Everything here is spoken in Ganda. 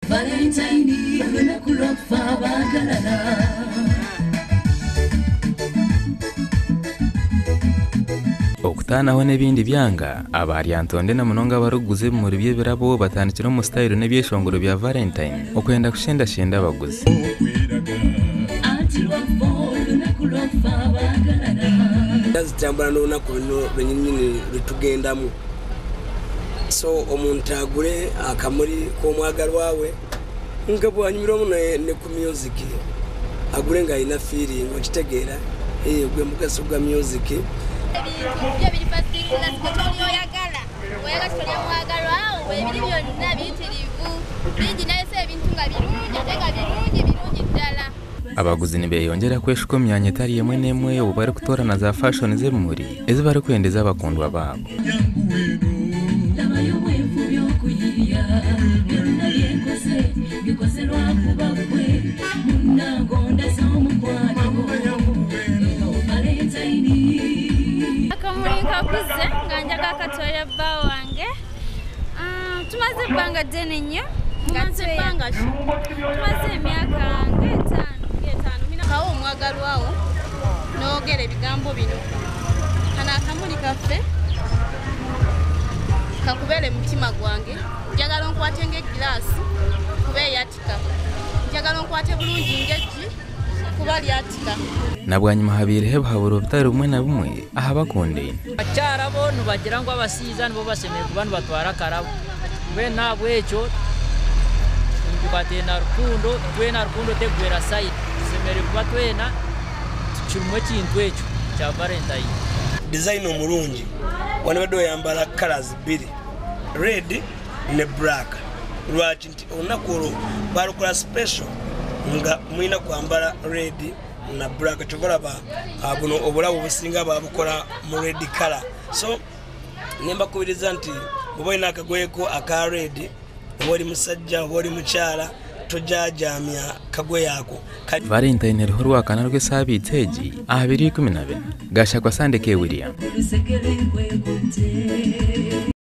Valentine lunakulofa bagalala. Okutanaho n'ebindi byanga aba Lyantonde na munonga baruguze mu bye birabo batandikire mu style n'ebyeshongoro bya Valentine okwenda kushenda abaguzi. Yazitambula n'olunaku luno lwenyini lutugendamu. So omuntu agule akamuli k'omwagalwa we nga bwanyumira omu ne ku music agule nga alina feeling okitegeera gwe mugaso gwa music. Ibyo biri fasting na sikotoli oyagala oyaga kitoli omwagalwa awo ebiri byonna bitirivu bingi naye se ebintu nga birungi ate nga birungi ddala. Abaguzi nibeyongera kweshuka myanya etari yemwe n'emwe ubu bari kutorana za fashion z'ebimuri ezi bari kwendeza abakundwa babo. Kuguza nganjaga katoya bba wange tumaze banga dene nnyo tumaze emyaka ng'etaano mina kawo omwagalwawo noogera ebigambo bino kana akamuli kaffe kakubere mutima gwange njagala onkwate ng'egiraasi kuba eyatika njagala onkwate bulungi ng'eki kuba lyatika. Nabwanyuma habireho habura obutari bumwe na bumwe aha bakundaine. Bakyara bo nibagira ngo abasiiza nibo basemeye kuba nibatwara karabo we ntabwo ekyo tukatena rukundo twena rukundo tegwera side tusemere kuba twena kimwe kintu ekyo kya Valentine. Design omulungi wano bado yambala colors biri red ne black lwaki nti olunaku olwo balukola special nga mwina kwambala red na black chokolaba buno obulabu businga babukola mu red color. So nemba kubiriza nti boboina akagweko aka red oboli musajja oboli mukyala tojajamya kagwe yako. Valentine ruhurwa kana rw'esabiteji 2014 gasha kwa Sandeke William.